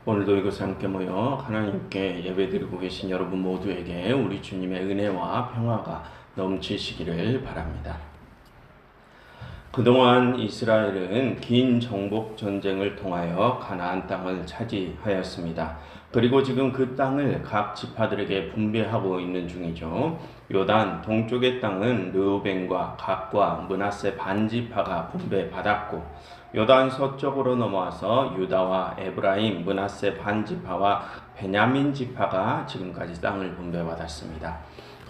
오늘도 이곳에 함께 모여 하나님께 예배드리고 계신 여러분 모두에게 우리 주님의 은혜와 평화가 넘치시기를 바랍니다. 그동안 이스라엘은 긴 정복 전쟁을 통하여 가나안 땅을 차지하였습니다. 그리고 지금 그 땅을 각 지파들에게 분배하고 있는 중이죠. 요단 동쪽의 땅은 르우벤과 갓과 므낫세 반지파가 분배받았고, 요단 서쪽으로 넘어와서 유다와 에브라임, 므낫세 반지파와 베냐민 지파가 지금까지 땅을 분배받았습니다.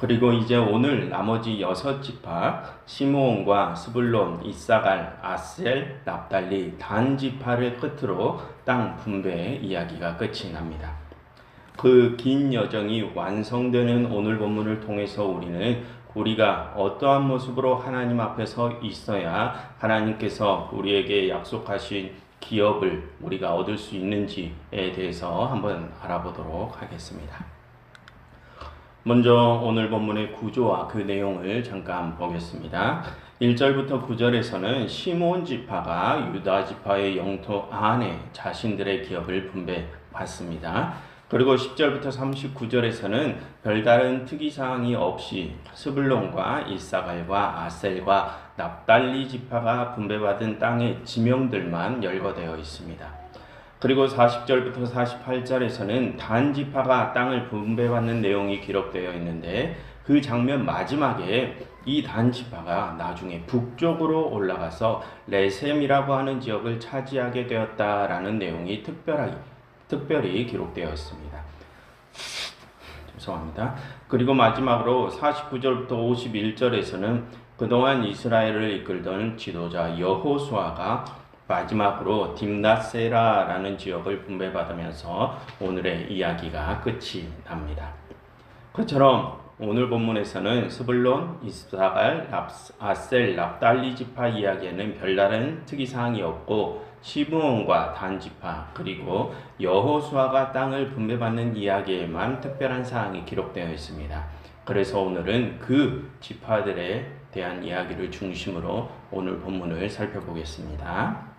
그리고 이제 오늘 나머지 6지파 시므온과 스불론, 이사갈, 아셀, 납달리, 단 지파를 끝으로 땅 분배의 이야기가 끝이 납니다. 그 긴 여정이 완성되는 오늘 본문을 통해서 우리가 어떠한 모습으로 하나님 앞에 서 있어야 하나님께서 우리에게 약속하신 기업을 우리가 얻을 수 있는지에 대해서 한번 알아보도록 하겠습니다. 먼저 오늘 본문의 구조와 그 내용을 잠깐 보겠습니다. 1절부터 9절에서는 시므온 지파가 유다 지파의 영토 안에 자신들의 기업을 분배받습니다. 그리고 10절부터 39절에서는 별다른 특이사항이 없이 스불론과 이사갈과 아셀과 납달리 지파가 분배받은 땅의 지명들만 열거되어 있습니다. 그리고 40절부터 48절에서는 단 지파가 땅을 분배받는 내용이 기록되어 있는데, 그 장면 마지막에 이 단 지파가 나중에 북쪽으로 올라가서 레셈이라고 하는 지역을 차지하게 되었다라는 내용이 특별히 기록되어 있습니다. 죄송합니다. 그리고 마지막으로 49절부터 51절에서는 그동안 이스라엘을 이끌던 지도자 여호수아가 마지막으로 딥낫세라라는 지역을 분배받으면서 오늘의 이야기가 끝이 납니다. 그처럼 오늘 본문에서는 스불론, 이사갈, 아셀, 납달리 지파 이야기에는 별다른 특이사항이 없고, 시므온과 단 지파 그리고 여호수아가 땅을 분배받는 이야기에만 특별한 사항이 기록되어 있습니다. 그래서 오늘은 그 지파들에 대한 이야기를 중심으로 오늘 본문을 살펴보겠습니다.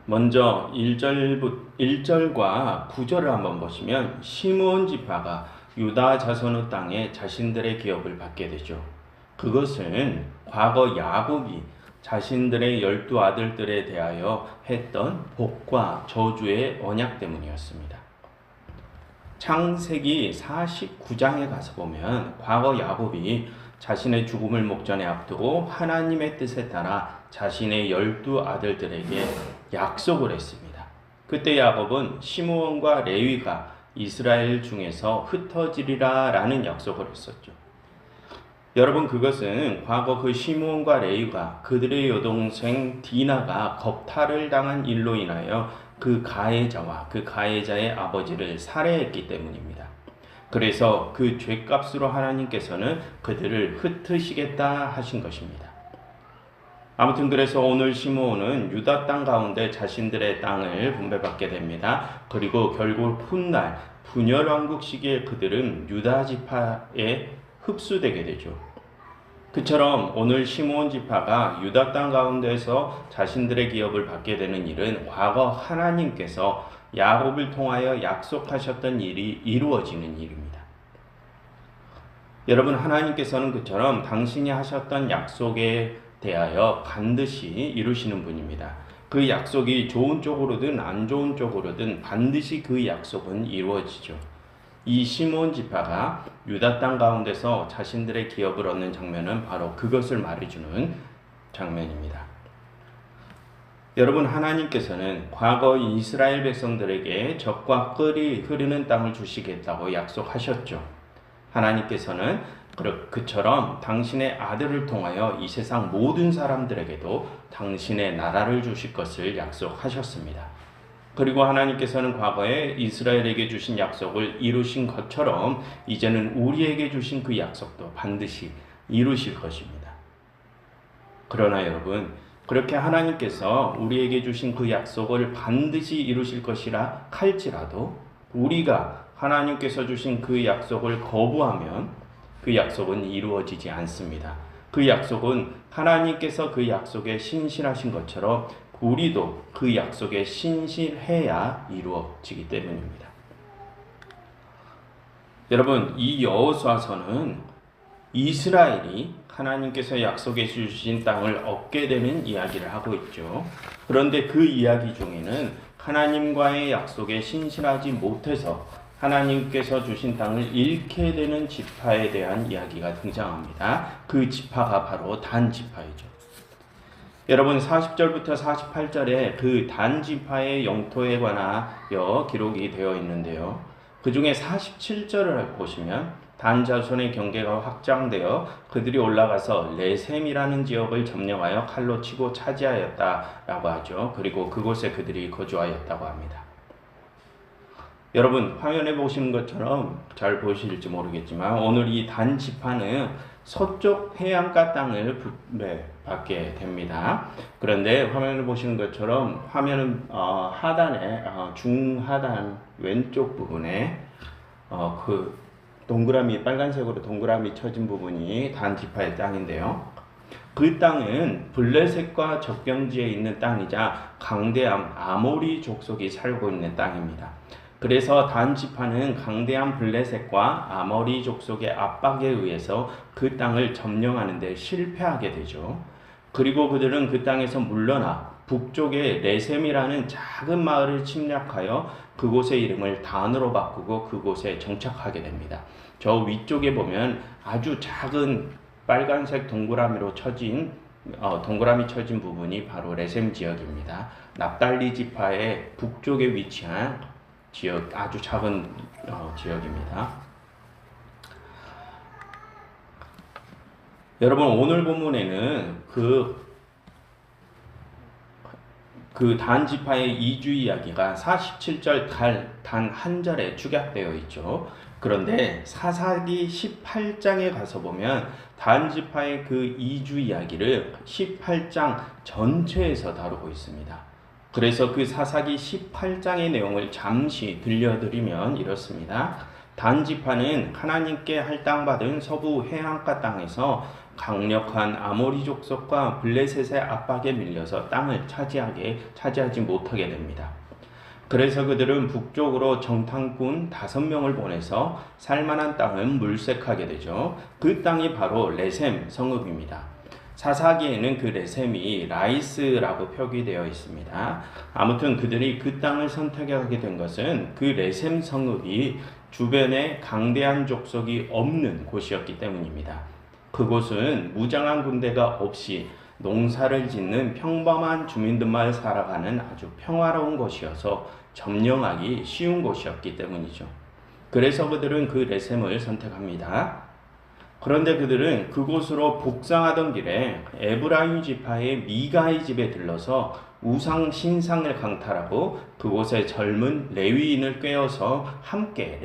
먼저 1절과 9절을 한번 보시면 시므온 지파가 유다 자손의 땅에 자신들의 기업을 받게 되죠. 그것은 과거 야곱이 자신들의 12아들들에 대하여 했던 복과 저주의 언약 때문이었습니다. 창세기 49장에 가서 보면 과거 야곱이 자신의 죽음을 목전에 앞두고 하나님의 뜻에 따라 자신의 12아들들에게 약속을 했습니다. 그때 야곱은 시므온과 레위가 이스라엘 중에서 흩어지리라 라는 약속을 했었죠. 여러분, 그것은 과거 그 시므온과 레위가 그들의 여동생 디나가 겁탈을 당한 일로 인하여 그 가해자와 그 가해자의 아버지를 살해했기 때문입니다. 그래서 그 죄값으로 하나님께서는 그들을 흩으시겠다 하신 것입니다. 아무튼 그래서 오늘 시므온은 유다 땅 가운데 자신들의 땅을 분배받게 됩니다. 그리고 결국 훗날 분열왕국 시기에 그들은 유다 지파에 흡수되게 되죠. 그처럼 오늘 시므온 지파가 유다 땅 가운데서 자신들의 기업을 받게 되는 일은 과거 하나님께서 야곱을 통하여 약속하셨던 일이 이루어지는 일입니다. 여러분, 하나님께서는 그처럼 당신이 하셨던 약속에 대하여 반드시 이루시는 분입니다. 그 약속이 좋은 쪽으로든 안 좋은 쪽으로든 반드시 그 약속은 이루어지죠. 이 시므온 지파가 유다 땅 가운데서 자신들의 기업을 얻는 장면은 바로 그것을 말해주는 장면입니다. 여러분, 하나님께서는 과거 이스라엘 백성들에게 젖과 꿀이 흐르는 땅을 주시겠다고 약속하셨죠. 하나님께서는 그처럼 당신의 아들을 통하여 이 세상 모든 사람들에게도 당신의 나라를 주실 것을 약속하셨습니다. 그리고 하나님께서는 과거에 이스라엘에게 주신 약속을 이루신 것처럼 이제는 우리에게 주신 그 약속도 반드시 이루실 것입니다. 그러나 여러분, 그렇게 하나님께서 우리에게 주신 그 약속을 반드시 이루실 것이라 할지라도 우리가 하나님께서 주신 그 약속을 거부하면 그 약속은 이루어지지 않습니다. 그 약속은 하나님께서 그 약속에 신실하신 것처럼 우리도 그 약속에 신실해야 이루어지기 때문입니다. 여러분, 이 여호수아서는 이스라엘이 하나님께서 약속해 주신 땅을 얻게 되는 이야기를 하고 있죠. 그런데 그 이야기 중에는 하나님과의 약속에 신실하지 못해서 하나님께서 주신 땅을 잃게 되는 지파에 대한 이야기가 등장합니다. 그 지파가 바로 단 지파이죠. 여러분, 40절부터 48절에 그 단 지파의 영토에 관하여 기록이 되어 있는데요. 그 중에 47절을 보시면 단 자손의 경계가 확장되어 그들이 올라가서 레셈이라는 지역을 점령하여 칼로 치고 차지하였다라고 하죠. 그리고 그곳에 그들이 거주하였다고 합니다. 여러분, 화면에 보시는 것처럼 잘 보실지 모르겠지만 오늘 이 단 지파는 서쪽 해안가 땅을 분배받게 됩니다. 그런데 화면을 보시는 것처럼 화면은 하단에 중하단 왼쪽 부분에 그 동그라미 빨간색으로 동그라미 쳐진 부분이 단 지파의 땅인데요. 그 땅은 블레셋과 접경지에 있는 땅이자 강대한 아모리 족속이 살고 있는 땅입니다. 그래서 단 지파는 강대한 블레셋과 아모리 족속의 압박에 의해서 그 땅을 점령하는 데 실패하게 되죠. 그리고 그들은 그 땅에서 물러나 북쪽의 레셈이라는 작은 마을을 침략하여 그곳의 이름을 단으로 바꾸고 그곳에 정착하게 됩니다. 저 위쪽에 보면 아주 작은 빨간색 동그라미 쳐진 부분이 바로 레셈 지역입니다. 납달리 지파의 북쪽에 위치한 지역, 아주 작은 지역입니다. 여러분, 오늘 본문에는 그 단 지파의 이주 이야기가 47절 단 한 절에 축약되어 있죠. 그런데 사사기 18장에 가서 보면 단 지파의 그 이주 이야기를 18장 전체에서 다루고 있습니다. 그래서 그 사사기 18장의 내용을 잠시 들려드리면 이렇습니다. 단 지파는 하나님께 할당받은 서부 해안가 땅에서 강력한 아모리 족속과 블레셋의 압박에 밀려서 땅을 차지하지 못하게 됩니다. 그래서 그들은 북쪽으로 정탐꾼 5명을 보내서 살만한 땅을 물색하게 되죠. 그 땅이 바로 레셈 성읍입니다. 사사기에는 그 레셈이 라이스라고 표기되어 있습니다. 아무튼 그들이 그 땅을 선택하게 된 것은 그 레셈 성읍이 주변에 강대한 족속이 없는 곳이었기 때문입니다. 그곳은 무장한 군대가 없이 농사를 짓는 평범한 주민들만 살아가는 아주 평화로운 곳이어서 점령하기 쉬운 곳이었기 때문이죠. 그래서 그들은 그 레셈을 선택합니다. 그런데 그들은 그곳으로 복상하던 길에 에브라임 지파의 미가의 집에 들러서 우상 신상을 강탈하고 그곳에 젊은 레위인을 꿰어서 함께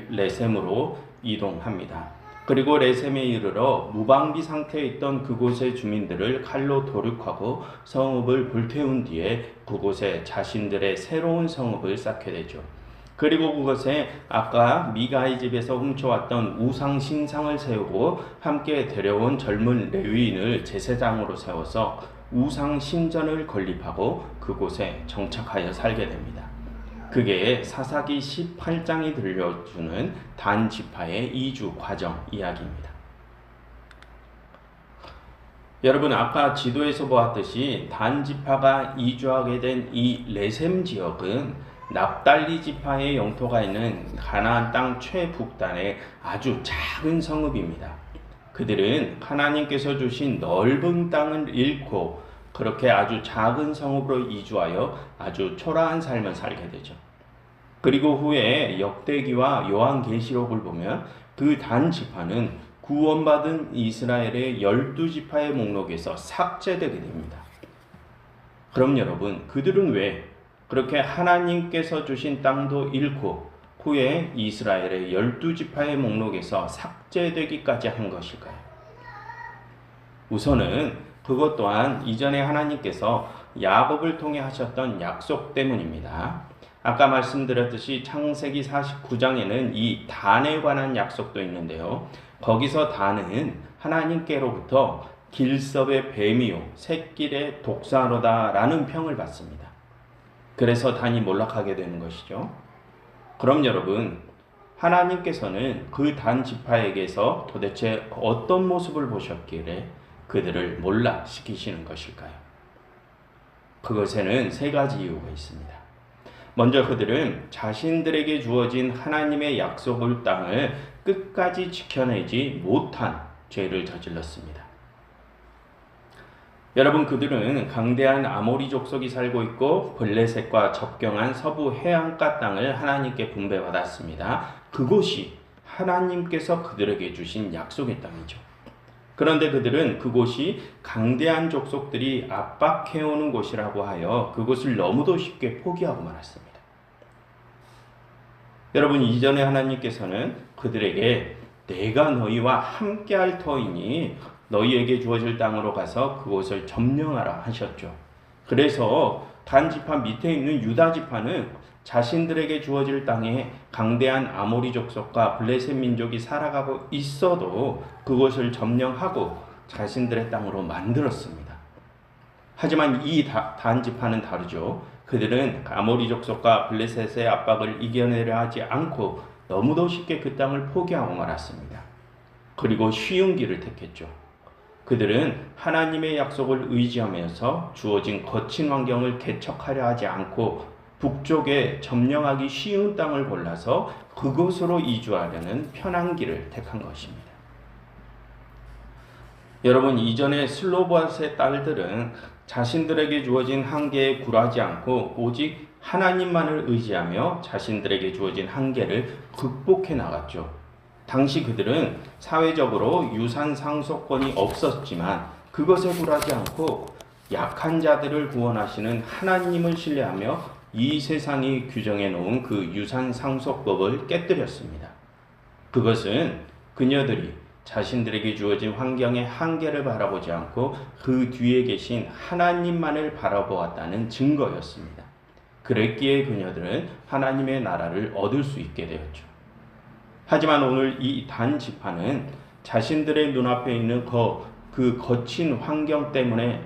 레셈으로 이동합니다. 그리고 레셈에 이르러 무방비 상태에 있던 그곳의 주민들을 칼로 도륙하고 성읍을 불태운 뒤에 그곳에 자신들의 새로운 성읍을 쌓게 되죠. 그리고 그것에 아까 미가의 집에서 훔쳐왔던 우상 신상을 세우고 함께 데려온 젊은 레위인을 제사장으로 세워서 우상 신전을 건립하고 그곳에 정착하여 살게 됩니다. 그게 사사기 18장이 들려주는 단 지파의 이주 과정 이야기입니다. 여러분, 아까 지도에서 보았듯이 단 지파가 이주하게 된 이 레셈 지역은 납달리 지파의 영토가 있는 가나안 땅 최북단의 아주 작은 성읍입니다. 그들은 하나님께서 주신 넓은 땅을 잃고 그렇게 아주 작은 성읍으로 이주하여 아주 초라한 삶을 살게 되죠. 그리고 후에 역대기와 요한계시록을 보면 그 단 지파는 구원받은 이스라엘의 12지파의 목록에서 삭제되게 됩니다. 그럼 여러분, 그들은 왜 그렇게 하나님께서 주신 땅도 잃고 후에 이스라엘의 12지파의 목록에서 삭제되기까지 한 것일까요? 우선은 그것 또한 이전에 하나님께서 야곱을 통해 하셨던 약속 때문입니다. 아까 말씀드렸듯이 창세기 49장에는 이 단에 관한 약속도 있는데요. 거기서 단은 하나님께로부터 길섭의 뱀이요 샛길의 독사로다라는 평을 받습니다. 그래서 단이 몰락하게 되는 것이죠. 그럼 여러분, 하나님께서는 그 단 지파에게서 도대체 어떤 모습을 보셨기에 그들을 몰락시키시는 것일까요? 그것에는 세 가지 이유가 있습니다. 먼저 그들은 자신들에게 주어진 하나님의 약속의 땅을 끝까지 지켜내지 못한 죄를 저질렀습니다. 여러분, 그들은 강대한 아모리 족속이 살고 있고 블레셋과 접경한 서부 해안가 땅을 하나님께 분배받았습니다. 그곳이 하나님께서 그들에게 주신 약속의 땅이죠. 그런데 그들은 그곳이 강대한 족속들이 압박해오는 곳이라고 하여 그곳을 너무도 쉽게 포기하고 말았습니다. 여러분, 이전에 하나님께서는 그들에게 내가 너희와 함께할 터이니 너희에게 주어질 땅으로 가서 그곳을 점령하라 하셨죠. 그래서 단 지파 밑에 있는 유다 지파는 자신들에게 주어질 땅에 강대한 아모리 족속과 블레셋 민족이 살아가고 있어도 그곳을 점령하고 자신들의 땅으로 만들었습니다. 하지만 이 단 지파는 다르죠. 그들은 아모리 족속과 블레셋의 압박을 이겨내려 하지 않고 너무도 쉽게 그 땅을 포기하고 말았습니다. 그리고 쉬운 길을 택했죠. 그들은 하나님의 약속을 의지하면서 주어진 거친 환경을 개척하려 하지 않고 북쪽에 점령하기 쉬운 땅을 골라서 그곳으로 이주하려는 편한 길을 택한 것입니다. 여러분, 이전에 슬로봇의 딸들은 자신들에게 주어진 한계에 굴하지 않고 오직 하나님만을 의지하며 자신들에게 주어진 한계를 극복해 나갔죠. 당시 그들은 사회적으로 유산 상속권이 없었지만 그것에 굴하지 않고 약한 자들을 구원하시는 하나님을 신뢰하며 이 세상이 규정해 놓은 그 유산 상속법을 깨뜨렸습니다. 그것은 그녀들이 자신들에게 주어진 환경의 한계를 바라보지 않고 그 뒤에 계신 하나님만을 바라보았다는 증거였습니다. 그랬기에 그녀들은 하나님의 나라를 얻을 수 있게 되었죠. 하지만 오늘 이 단 지파는 자신들의 눈앞에 있는 그 거친 환경 때문에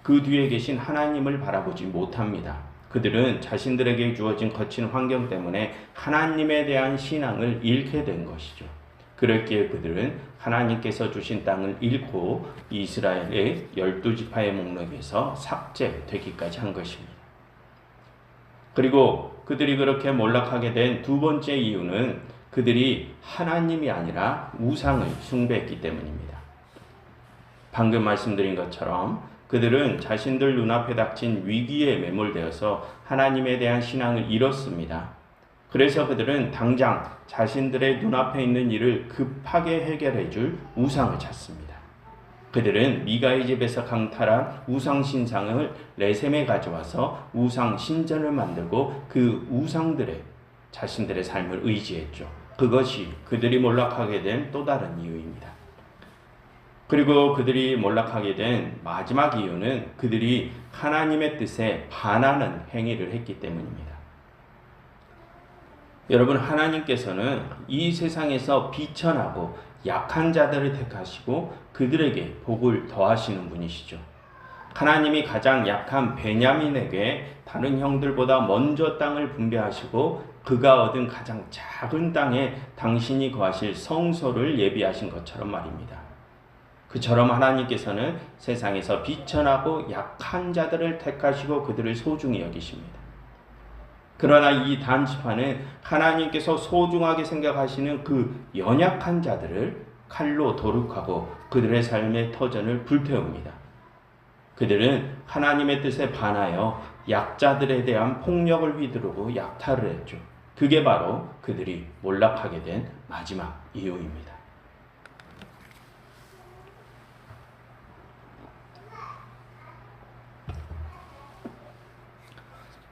그 뒤에 계신 하나님을 바라보지 못합니다. 그들은 자신들에게 주어진 거친 환경 때문에 하나님에 대한 신앙을 잃게 된 것이죠. 그랬기에 그들은 하나님께서 주신 땅을 잃고 이스라엘의 12지파의 목록에서 삭제되기까지 한 것입니다. 그리고 그들이 그렇게 몰락하게 된 두 번째 이유는 그들이 하나님이 아니라 우상을 숭배했기 때문입니다. 방금 말씀드린 것처럼 그들은 자신들 눈앞에 닥친 위기에 매몰되어서 하나님에 대한 신앙을 잃었습니다. 그래서 그들은 당장 자신들의 눈앞에 있는 일을 급하게 해결해 줄 우상을 찾습니다. 그들은 미가의 집에서 강탈한 우상 신상을 레셈에 가져와서 우상 신전을 만들고 그 우상들의 자신들의 삶을 의지했죠. 그것이 그들이 몰락하게 된 또 다른 이유입니다. 그리고 그들이 몰락하게 된 마지막 이유는 그들이 하나님의 뜻에 반하는 행위를 했기 때문입니다. 여러분, 하나님께서는 이 세상에서 비천하고 약한 자들을 택하시고 그들에게 복을 더하시는 분이시죠. 하나님이 가장 약한 베냐민에게 다른 형들보다 먼저 땅을 분배하시고 그가 얻은 가장 작은 땅에 당신이 거하실 성소를 예비하신 것처럼 말입니다. 그처럼 하나님께서는 세상에서 비천하고 약한 자들을 택하시고 그들을 소중히 여기십니다. 그러나 이 단 지파는 하나님께서 소중하게 생각하시는 그 연약한 자들을 칼로 도륙하고 그들의 삶의 터전을 불태웁니다. 그들은 하나님의 뜻에 반하여 약자들에 대한 폭력을 휘두르고 약탈을 했죠. 그게 바로 그들이 몰락하게 된 마지막 이유입니다.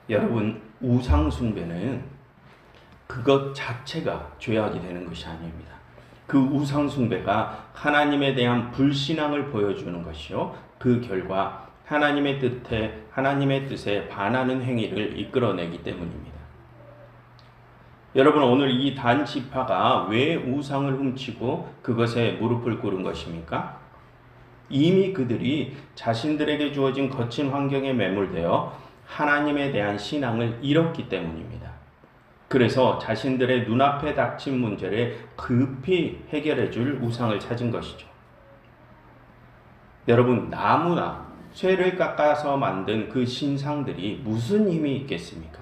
여러분, 우상 숭배는 그것 자체가 죄악이 되는 것이 아닙니다. 그 우상 숭배가 하나님에 대한 불신앙을 보여주는 것이요, 그 결과 하나님의 뜻에 반하는 행위를 이끌어내기 때문입니다. 여러분, 오늘 이 단 지파가 왜 우상을 훔치고 그것에 무릎을 꿇은 것입니까? 이미 그들이 자신들에게 주어진 거친 환경에 매몰되어 하나님에 대한 신앙을 잃었기 때문입니다. 그래서 자신들의 눈앞에 닥친 문제를 급히 해결해 줄 우상을 찾은 것이죠. 여러분, 나무나 쇠를 깎아서 만든 그 신상들이 무슨 힘이 있겠습니까?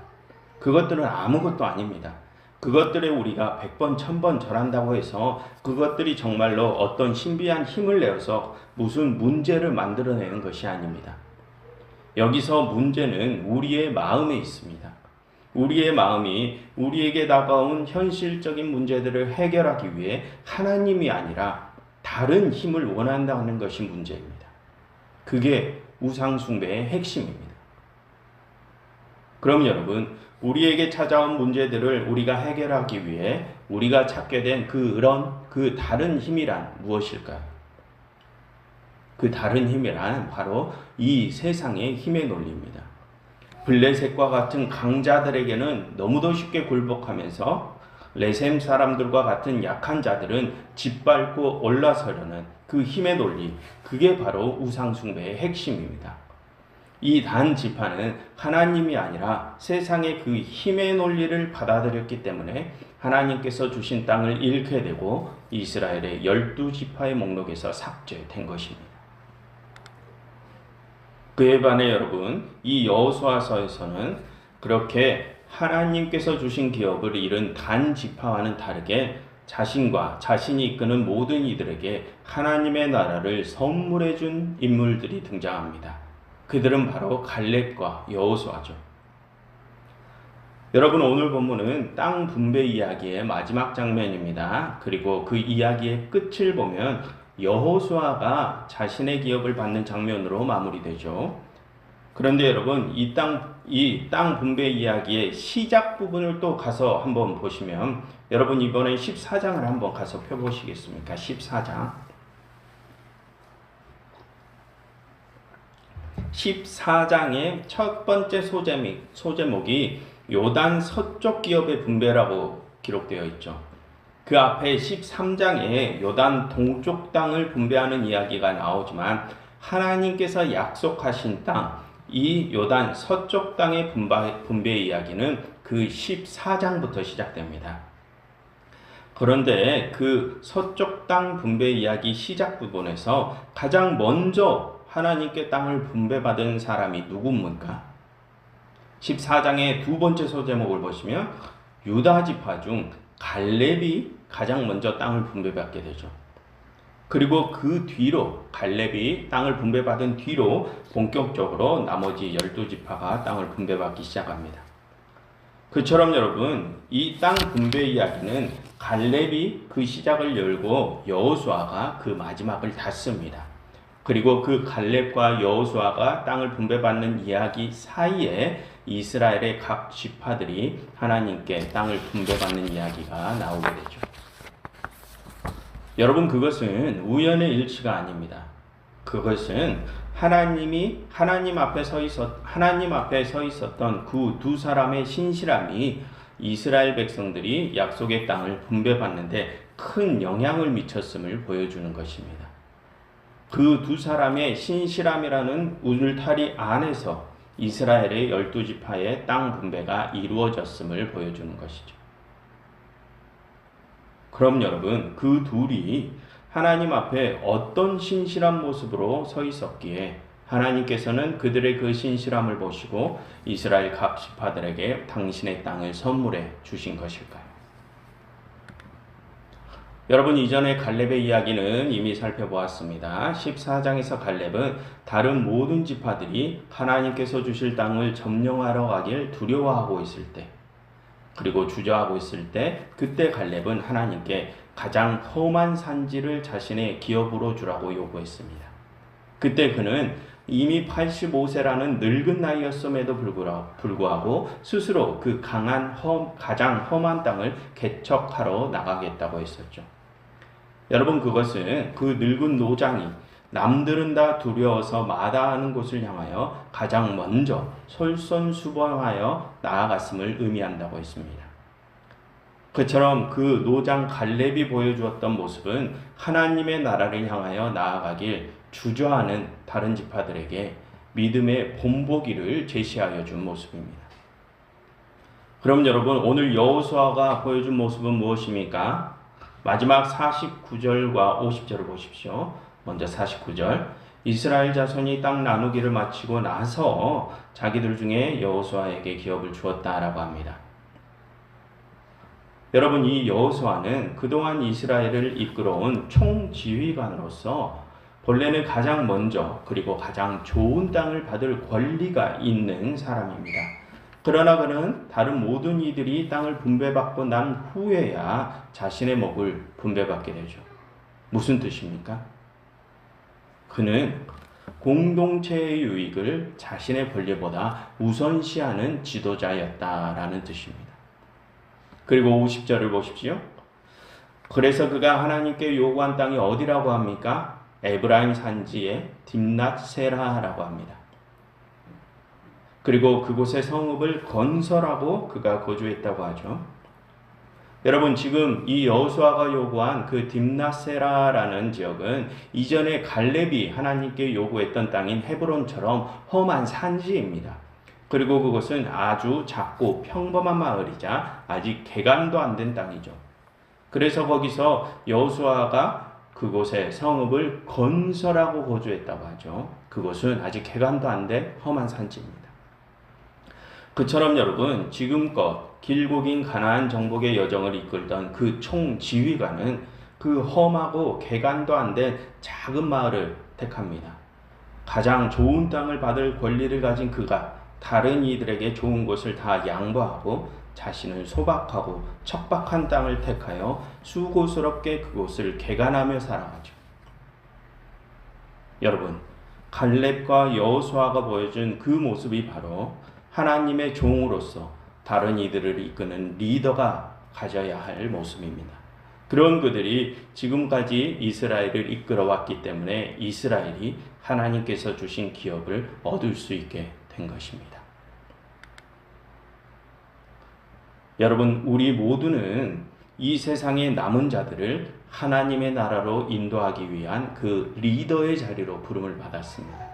그것들은 아무것도 아닙니다. 그것들에 우리가 100번, 1000번 절한다고 해서 그것들이 정말로 어떤 신비한 힘을 내어서 무슨 문제를 만들어내는 것이 아닙니다. 여기서 문제는 우리의 마음에 있습니다. 우리의 마음이 우리에게 다가온 현실적인 문제들을 해결하기 위해 하나님이 아니라 다른 힘을 원한다는 것이 문제입니다. 그게 우상숭배의 핵심입니다. 그럼 여러분, 우리에게 찾아온 문제들을 우리가 해결하기 위해 우리가 찾게 된 그 다른 힘이란 무엇일까요? 그 다른 힘이란 바로 이 세상의 힘의 논리입니다. 블레셋과 같은 강자들에게는 너무도 쉽게 굴복하면서 레셈 사람들과 같은 약한 자들은 짓밟고 올라서려는 그 힘의 논리, 그게 바로 우상숭배의 핵심입니다. 이 단 지파는 하나님이 아니라 세상의 그 힘의 논리를 받아들였기 때문에 하나님께서 주신 땅을 잃게 되고 이스라엘의 12지파의 목록에서 삭제된 것입니다. 그에 반해 여러분, 이 여호수아서에서는 그렇게 하나님께서 주신 기업을 잃은 단 지파와는 다르게 자신과 자신이 이끄는 모든 이들에게 하나님의 나라를 선물해 준 인물들이 등장합니다. 그들은 바로 갈렙과 여호수아죠. 여러분, 오늘 본문은 땅 분배 이야기의 마지막 장면입니다. 그리고 그 이야기의 끝을 보면 여호수아가 자신의 기업을 받는 장면으로 마무리되죠. 그런데 여러분, 이 땅 분배 이야기의 시작 부분을 또 가서 한번 보시면, 여러분 이번에 14장을 한번 가서 펴보시겠습니까? 14장. 14장의 첫 번째 소제목이 요단 서쪽 기업의 분배라고 기록되어 있죠. 그 앞에 13장에 요단 동쪽 땅을 분배하는 이야기가 나오지만 하나님께서 약속하신 땅, 이 요단 서쪽 땅의 분배 이야기는 그 14장부터 시작됩니다. 그런데 그 서쪽 땅 분배 이야기 시작 부분에서 가장 먼저 하나님께 땅을 분배받은 사람이 누굽니까? 14장의 두 번째 소제목을 보시면 유다 지파 중 갈렙이 가장 먼저 땅을 분배받게 되죠. 그리고 그 뒤로 갈렙이 땅을 분배받은 뒤로 본격적으로 나머지 12지파가 땅을 분배받기 시작합니다. 그처럼 여러분, 이 땅 분배 이야기는 갈렙이 그 시작을 열고 여호수아가 그 마지막을 닫습니다. 그리고 그 갈렙과 여호수아가 땅을 분배받는 이야기 사이에 이스라엘의 각 지파들이 하나님께 땅을 분배받는 이야기가 나오게 되죠. 여러분, 그것은 우연의 일치가 아닙니다. 그것은 하나님 앞에 서 있었던 그 두 사람의 신실함이 이스라엘 백성들이 약속의 땅을 분배받는데 큰 영향을 미쳤음을 보여주는 것입니다. 그 두 사람의 신실함이라는 울타리 안에서 이스라엘의 12지파의 땅 분배가 이루어졌음을 보여주는 것이죠. 그럼 여러분, 그 둘이 하나님 앞에 어떤 신실한 모습으로 서 있었기에 하나님께서는 그들의 그 신실함을 보시고 이스라엘 각 지파들에게 당신의 땅을 선물해 주신 것일까요? 여러분, 이전에 갈렙의 이야기는 이미 살펴보았습니다. 14장에서 갈렙은 다른 모든 지파들이 하나님께서 주실 땅을 점령하러 가길 두려워하고 있을 때, 그리고 주저하고 있을 때, 그때 갈렙은 하나님께 가장 험한 산지를 자신의 기업으로 주라고 요구했습니다. 그때 그는 이미 85세라는 늙은 나이였음에도 불구하고 스스로 그 가장 험한 땅을 개척하러 나가겠다고 했었죠. 여러분, 그것은 그 늙은 노장이 남들은 다 두려워서 마다하는 곳을 향하여 가장 먼저 솔선수범하여 나아갔음을 의미한다고 했습니다. 그처럼 그 노장 갈렙이 보여주었던 모습은 하나님의 나라를 향하여 나아가길 주저하는 다른 지파들에게 믿음의 본보기를 제시하여 준 모습입니다. 그럼 여러분, 오늘 여호수아가 보여준 모습은 무엇입니까? 마지막 49절과 50절을 보십시오. 먼저 49절. 이스라엘 자손이 땅 나누기를 마치고 나서 자기들 중에 여호수아에게 기업을 주었다라고 합니다. 여러분, 이 여호수아는 그동안 이스라엘을 이끌어온 총지휘관으로서 본래는 가장 먼저 그리고 가장 좋은 땅을 받을 권리가 있는 사람입니다. 그러나 그는 다른 모든 이들이 땅을 분배받고 난 후에야 자신의 몫을 분배받게 되죠. 무슨 뜻입니까? 그는 공동체의 유익을 자신의 권리보다 우선시하는 지도자였다라는 뜻입니다. 그리고 50절을 보십시오. 그래서 그가 하나님께 요구한 땅이 어디라고 합니까? 에브라임 산지의 딥낫세라라고 합니다. 그리고 그곳에 성읍을 건설하고 그가 거주했다고 하죠. 여러분, 지금 이 여호수아가 요구한 그 딥낫세라라는 지역은 이전에 갈렙이 하나님께 요구했던 땅인 헤브론처럼 험한 산지입니다. 그리고 그것은 아주 작고 평범한 마을이자 아직 개간도 안 된 땅이죠. 그래서 거기서 여호수아가 그곳에 성읍을 건설하고 거주했다고 하죠. 그곳은 아직 개간도 안 된 험한 산지입니다. 그처럼 여러분, 지금껏 길고 긴 가나안 정복의 여정을 이끌던 그 총지휘관은 그 험하고 개간도 안 된 작은 마을을 택합니다. 가장 좋은 땅을 받을 권리를 가진 그가 다른 이들에게 좋은 곳을 다 양보하고 자신은 소박하고 척박한 땅을 택하여 수고스럽게 그곳을 개간하며 살아가죠. 여러분, 갈렙과 여호수아가 보여준 그 모습이 바로 하나님의 종으로서 다른 이들을 이끄는 리더가 가져야 할 모습입니다. 그런 그들이 지금까지 이스라엘을 이끌어왔기 때문에 이스라엘이 하나님께서 주신 기업을 얻을 수 있게 된 것입니다. 여러분, 우리 모두는 이 세상의 남은 자들을 하나님의 나라로 인도하기 위한 그 리더의 자리로 부름을 받았습니다.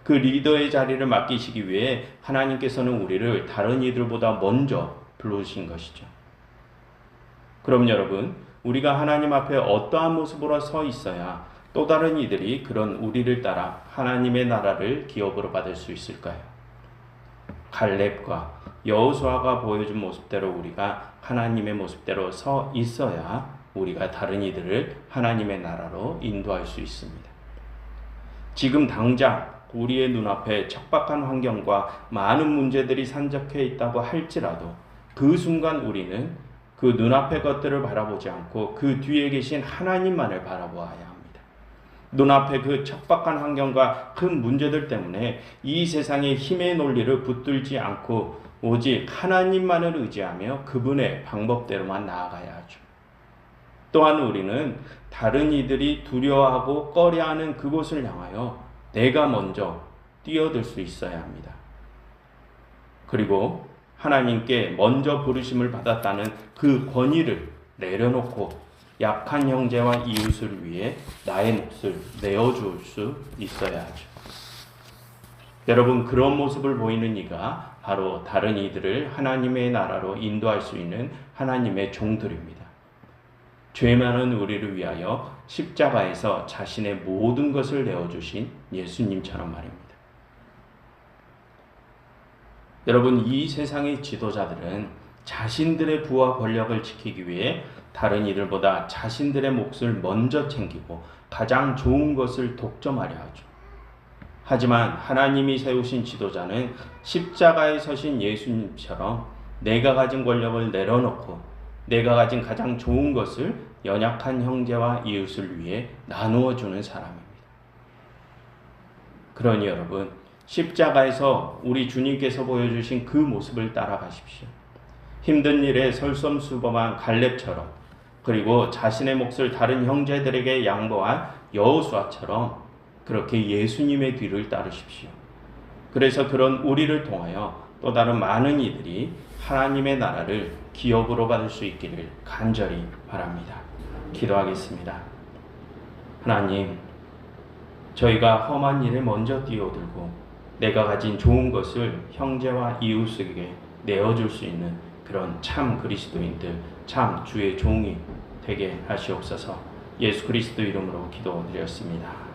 그 리더의 자리를 맡기시기 위해 하나님께서는 우리를 다른 이들보다 먼저 부르신 것이죠. 그럼 여러분, 우리가 하나님 앞에 어떠한 모습으로 서 있어야 또 다른 이들이 그런 우리를 따라 하나님의 나라를 기업으로 받을 수 있을까요? 갈렙과 여호수아가 보여준 모습대로 우리가 하나님의 모습대로 서 있어야 우리가 다른 이들을 하나님의 나라로 인도할 수 있습니다. 지금 당장 우리의 눈앞에 척박한 환경과 많은 문제들이 산적해 있다고 할지라도 그 순간 우리는 그 눈앞의 것들을 바라보지 않고 그 뒤에 계신 하나님만을 바라보아야 합니다. 눈앞의 그 척박한 환경과 큰 문제들 때문에 이 세상의 힘의 논리를 붙들지 않고 오직 하나님만을 의지하며 그분의 방법대로만 나아가야 하죠. 또한 우리는 다른 이들이 두려워하고 꺼려하는 그곳을 향하여 내가 먼저 뛰어들 수 있어야 합니다. 그리고 하나님께 먼저 부르심을 받았다는 그 권위를 내려놓고 약한 형제와 이웃을 위해 나의 몫을 내어줄 수 있어야 하죠. 여러분, 그런 모습을 보이는 이가 바로 다른 이들을 하나님의 나라로 인도할 수 있는 하나님의 종들입니다. 죄 많은 우리를 위하여 십자가에서 자신의 모든 것을 내어주신 예수님처럼 말입니다. 여러분, 이 세상의 지도자들은 자신들의 부와 권력을 지키기 위해 다른 이들보다 자신들의 몫을 먼저 챙기고 가장 좋은 것을 독점하려 하죠. 하지만 하나님이 세우신 지도자는 십자가에 서신 예수님처럼 내가 가진 권력을 내려놓고 내가 가진 가장 좋은 것을 연약한 형제와 이웃을 위해 나누어 주는 사람입니다. 그러니 여러분, 십자가에서 우리 주님께서 보여주신 그 모습을 따라가십시오. 힘든 일에 설섬수범한 갈렙처럼, 그리고 자신의 몫을 다른 형제들에게 양보한 여호수아처럼 그렇게 예수님의 뒤를 따르십시오. 그래서 그런 우리를 통하여 또 다른 많은 이들이 하나님의 나라를 기업으로 받을 수 있기를 간절히 바랍니다. 기도하겠습니다. 하나님, 저희가 험한 일에 먼저 뛰어들고 내가 가진 좋은 것을 형제와 이웃에게 내어줄 수 있는 그런 참 그리스도인들, 참 주의 종이 되게 하시옵소서. 예수 그리스도 이름으로 기도드렸습니다.